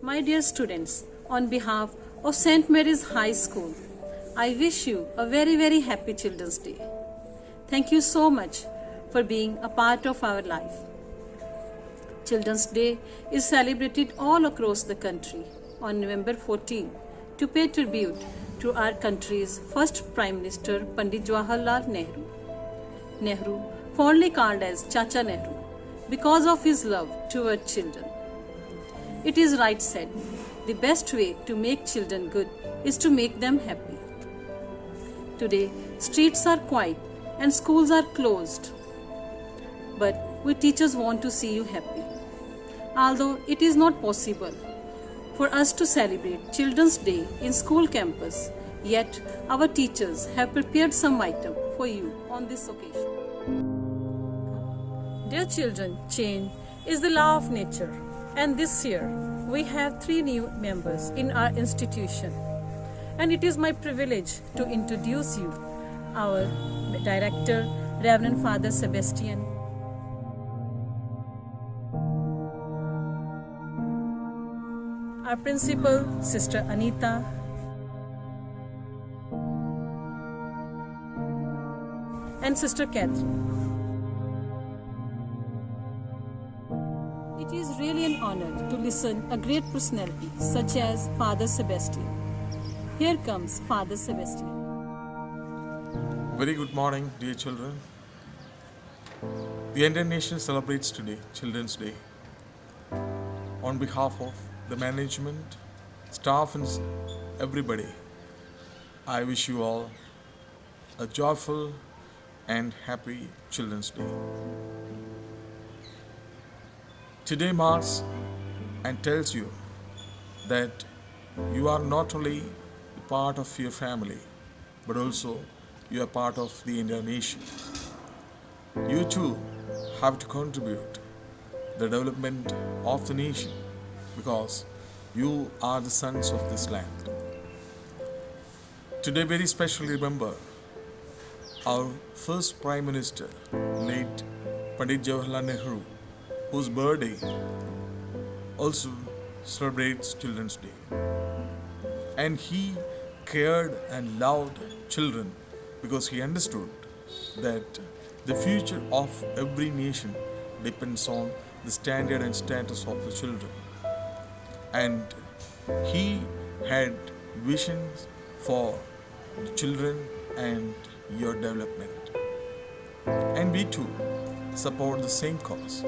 My dear students, on behalf of St. Mary's High School, I wish you a very happy Children's Day. Thank you so much for being a part of our life. Children's Day is celebrated all across the country on November 14 to pay tribute to our country's first Prime Minister Pandit Jawaharlal Nehru. Nehru, fondly called as Chacha Nehru, because of his love toward children. It is right said, the best way to make children good is to make them happy. Today, streets are quiet and schools are closed. But we teachers want to see you happy. Although it is not possible for us to celebrate Children's Day in school campus, yet our teachers have prepared some item for you on this occasion. Dear children, change is the law of nature, and this year we have 3 new members in our institution. And it is my privilege to introduce you our director, Reverend Father Sebastian, our principal, Sister Anita, and Sister Catherine. It is really an honor to listen a great personality such as Father Sebastian. Here comes Father Sebastian. Very good morning, dear children. The entire nation celebrates today, Children's Day. On behalf of the management, staff and everybody, I wish you all a joyful and happy Children's Day. Today marks and tells you that you are not only a part of your family, but also you are part of the Indian nation. You too have to contribute the development of the nation because you are the sons of this land. Today very specially remember our first Prime Minister, late Pandit Jawaharlal Nehru, whose birthday also celebrates Children's Day. And he cared and loved children because he understood that the future of every nation depends on the standard and status of the children. And he had visions for the children and your development. And we too support the same cause.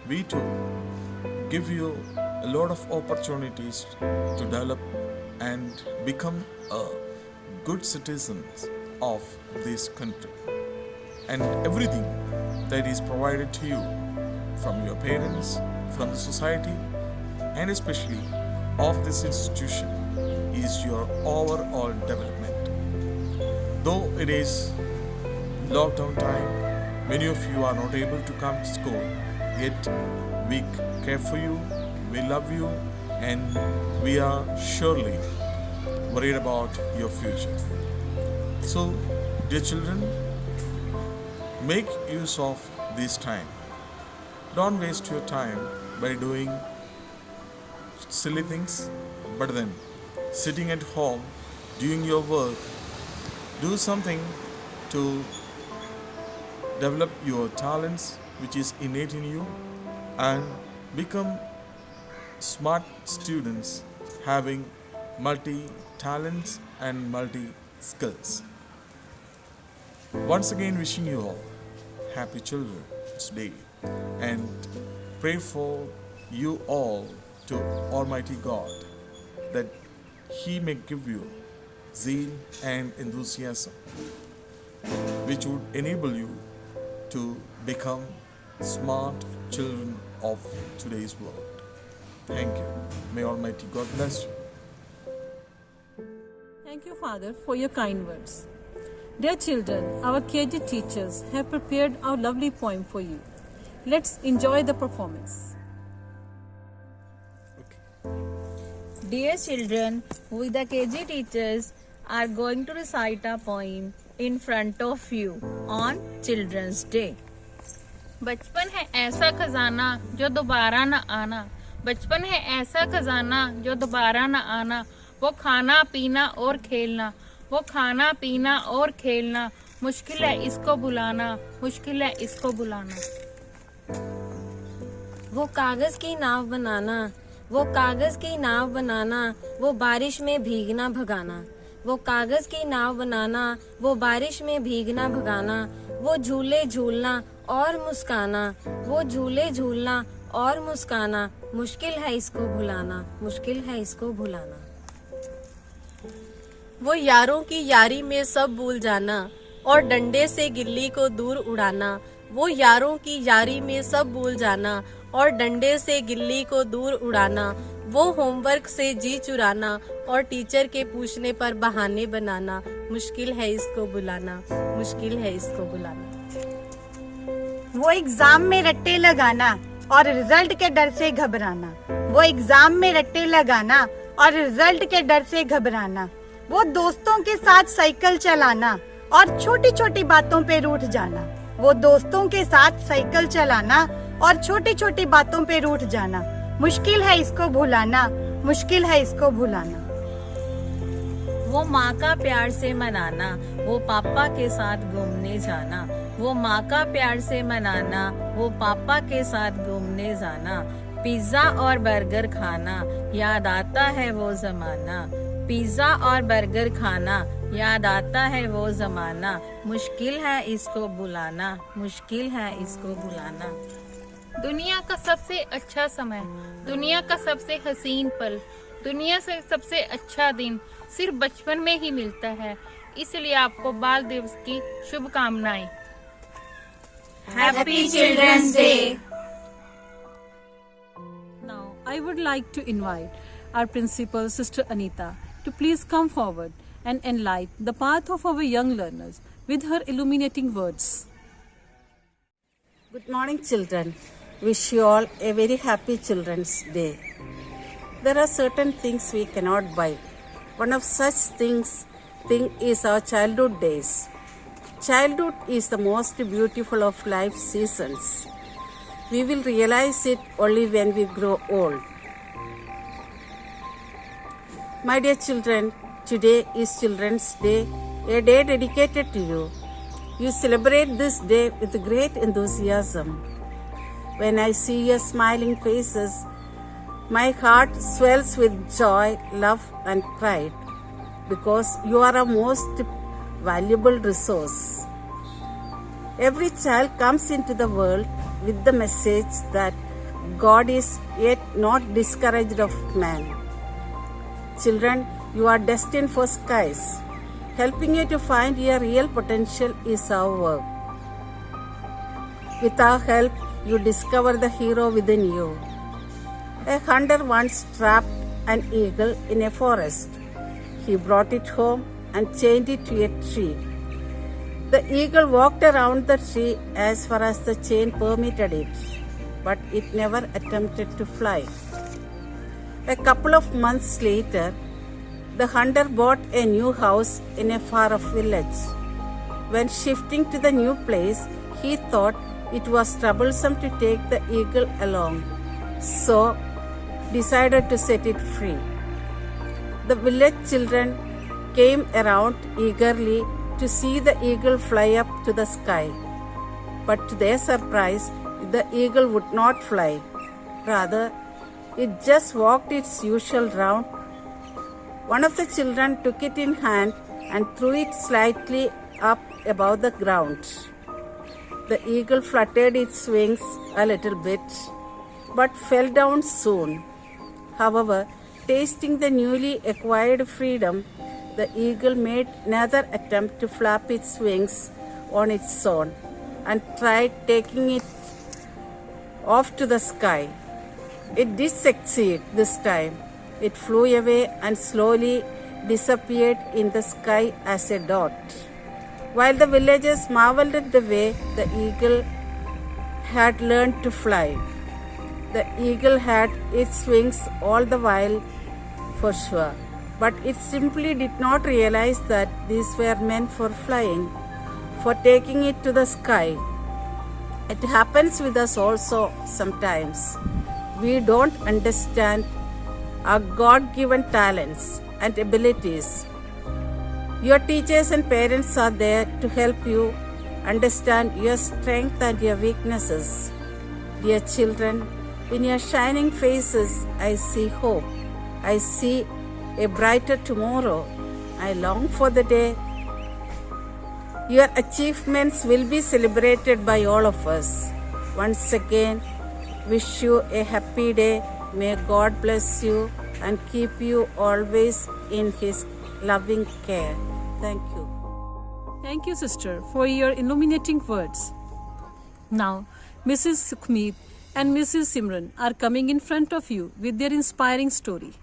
We too give you a lot of opportunities to develop and become a good citizens of this country. And everything that is provided to you from your parents, from the society, and especially of this institution is your overall development. Though it is lockdown time, many of you are not able to come to school, yet we care for you, we love you, and we are surely worried about your future. So, dear children, make use of this time. Don't waste your time by doing silly things, but then sitting at home, doing your work, do something to develop your talents which is innate in you and become smart students having multi-talents and multi-skills. Once again wishing you all happy Children's Day and pray for you all to Almighty God that He may give you zeal and enthusiasm which would enable you to become smart children of today's world. Thank you. May Almighty God bless you. Thank you, Father, for your kind words. Dear children, our KG teachers have prepared our lovely poem for you. Let's enjoy the performance. Dear children, we the KG teachers are going to recite a poem in front of you on Children's Day. बचपन है ऐसा खजाना जो दोबारा न आना, बचपन है ऐसा खजाना जो दोबारा न आना, वो खाना पीना और खेलना, वो खाना पीना और खेलना, मुश्किल है इसको भुलाना, मुश्किल है इसको भुलाना। वो कागज की नाव बनाना, वो कागज की नाव बनाना, वो बारिश में भीगना भगाना, वो कागज की नाव बनाना, वो बारिश में भीगना भगाना, वो झूले झूलना और मुस्काना, वो झूले झूलना और मुस्काना, मुश्किल है इसको भुलाना, मुश्किल है इसको भुलाना। वो यारों की यारी में सब भूल जाना और डंडे से गिल्ली को दूर उड़ाना, वो यारों की यारी में सब भूल जाना और डंडे से गिल्ली को दूर उड़ाना, वो होमवर्क से जी चुराना और टीचर के पूछने पर बहाने बनाना, मुश्किल है इसको बुलाना, मुश्किल है इसको बुलाना। वो एग्जाम में रट्टे लगाना और रिजल्ट के डर से घबराना, वो एग्जाम में रट्टे लगाना और रिजल्ट के डर से घबराना, वो दोस्तों के साथ साइकिल चलाना और छोटी छोटी बातों पे रूठ जाना, वो दोस्तों के साथ साइकिल चलाना और छोटी छोटी बातों पे रूठ जाना, मुश्किल है इसको भुलाना, मुश्किल है इसको भुलाना। वो माँ का प्यार से मनाना, वो पापा के साथ घूमने जाना, वो माँ का प्यार से मनाना, वो पापा के साथ घूमने जाना, पिज्जा और बर्गर खाना, याद आता है वो जमाना, पिज्जा और बर्गर खाना, याद आता है वो जमाना, मुश्किल है इसको भुलाना, मुश्किल है इसको भुलाना। दुनिया का सबसे अच्छा समय, दुनिया का सबसे हसीन पल, दुनिया से सबसे अच्छा दिन सिर्फ बचपन में ही मिलता है, इसलिए आपको बाल दिवस की शुभकामनाएं। Happy children's day. Now, I would like to invite our principal, Sister Anita, to please come forward and enlighten the path of our young learners with her illuminating words. Good morning, children. Wish you all a very happy Children's Day. There are certain things we cannot buy. One of such thing is our childhood days. Childhood is the most beautiful of life seasons. We will realize it only when we grow old. My dear children, today is Children's Day, a day dedicated to you. You celebrate this day with great enthusiasm. When I see your smiling faces, my heart swells with joy, love, and pride, because you are a most valuable resource. Every child comes into the world with the message that God is yet not discouraged of man. Children, you are destined for skies. Helping you to find your real potential is our work. With our help, you discover the hero within you. A hunter once trapped an eagle in a forest. He brought it home and chained it to a tree. The eagle walked around the tree as far as the chain permitted it, but it never attempted to fly. A couple of months later, the hunter bought a new house in a far-off village. When shifting to the new place, he thought it was troublesome to take the eagle along, so decided to set it free. The village children came around eagerly to see the eagle fly up to the sky. But to their surprise, the eagle would not fly. Rather, it just walked its usual round. One of the children took it in hand and threw it slightly up above the ground. The eagle fluttered its wings a little bit, but fell down soon. However, tasting the newly acquired freedom, the eagle made another attempt to flap its wings on its own and tried taking it off to the sky. It did succeed this time. It flew away and slowly disappeared in the sky as a dot. While the villagers marveled at the way the eagle had learned to fly. The eagle had its wings all the while, for sure, but it simply did not realize that these were meant for flying, for taking it to the sky. It happens with us also sometimes. we don't understand our God-given talents and abilities. Your teachers and parents are there to help you understand your strength and your weaknesses. Dear children, in your shining faces, I see hope. I see a brighter tomorrow. I long for the day your achievements will be celebrated by all of us. Once again, wish you a happy day. May God bless you and keep you always in His loving care. Thank you. Thank you, sister, for your illuminating words. Now, Mrs. Sukhmeet and Mrs. Simran are coming in front of you with their inspiring story.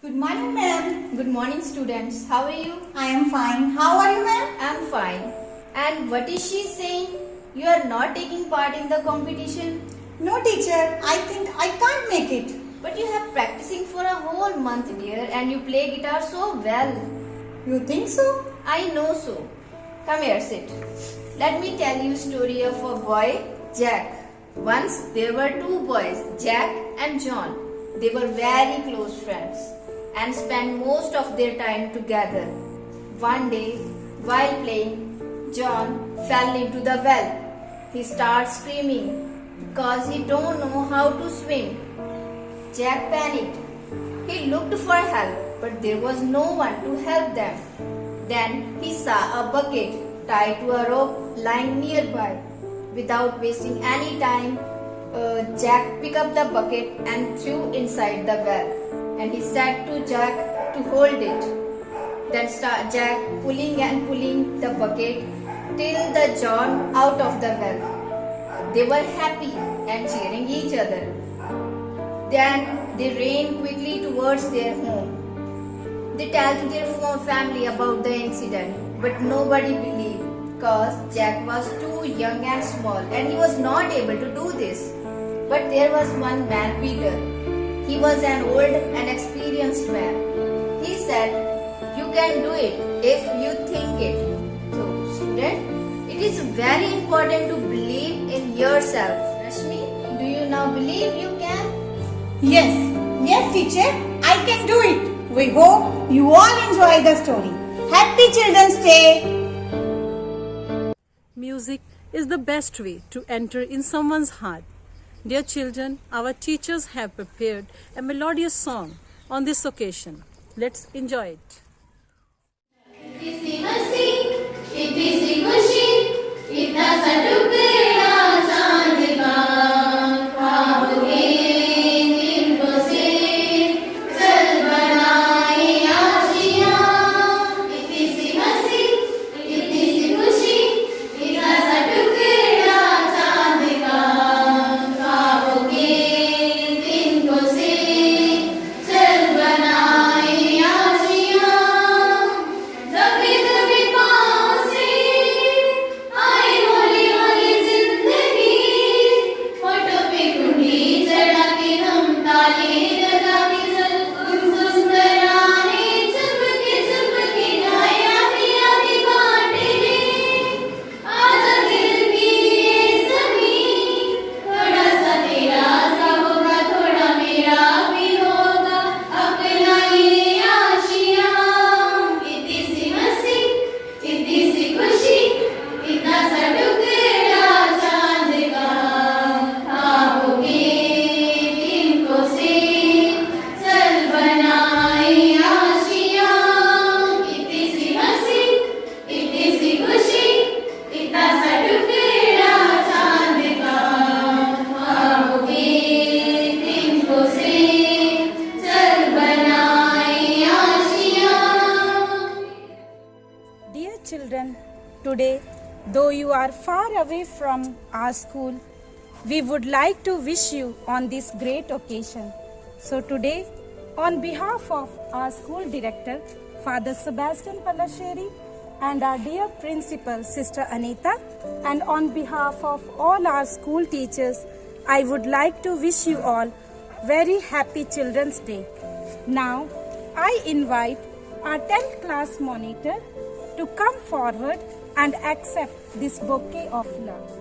Good morning, ma'am. Good morning, students. How are you? I am fine. How are you, ma'am? I'm fine. And what is she saying? You are not taking part in the competition? No, teacher. I think I can't make it. But you have practicing for a whole month, dear, and you play guitar so well. You think so? I know so. Come here, sit. Let me tell you a story of a boy, Jack. Once there were two boys, Jack and John. They were very close friends and spent most of their time together. One day, while playing, John fell into the well. He started screaming because he don't know how to swim. Jack panicked. He looked for help, but there was no one to help them. Then he saw a bucket tied to a rope lying nearby. Without wasting any time, Jack picked up the bucket and threw inside the well. And he said to Jack to hold it. Then Jack pulling and pulling the bucket till the John out of the well. They were happy and cheering each other. Then they ran quickly towards their home. They told their family about the incident, but nobody believed because Jack was too young and small and he was not able to do this. But there was one man, Peter. He was an old and experienced man. He said, "You can do it if you think it." So, student, it is very important to believe in yourself. Rashmi, do you now believe you can? Yes. Yes, teacher. I can do it. We hope you all enjoy the story. Happy Children's Day. Music is the best way to enter in someone's heart. Dear children, our teachers have prepared a melodious song on this occasion. Let's enjoy it. Children, today, though you are far away from our school, we would like to wish you on this great occasion. So today, on behalf of our school director, Father Sebastian Palasheri, and our dear principal, Sister Anita, and on behalf of all our school teachers, I would like to wish you all very happy Children's Day. Now, I invite our 10th class monitor to come forward and accept this bouquet of love.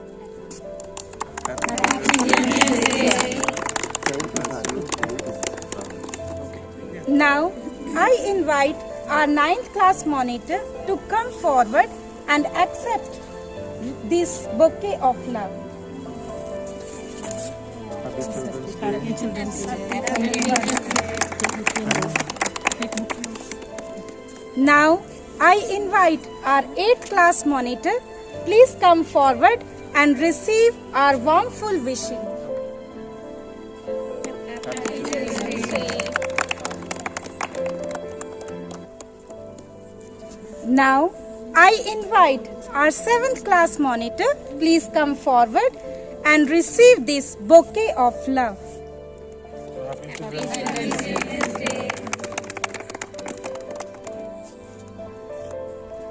Now, I invite our 9th class monitor to come forward and accept this bouquet of love. Now, I invite our 8th class monitor. Please come forward and receive our warmful wishing. Now, I invite our 7th class monitor. Please come forward and receive this bouquet of love.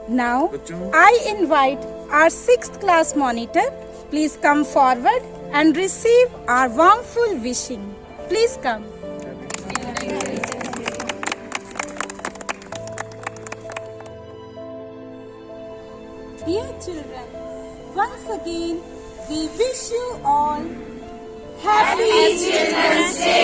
Now, I invite our 6th class monitor. Please come forward and receive our warmful wishing. Please come. Dear children, once again, we wish you all Happy Children's Day.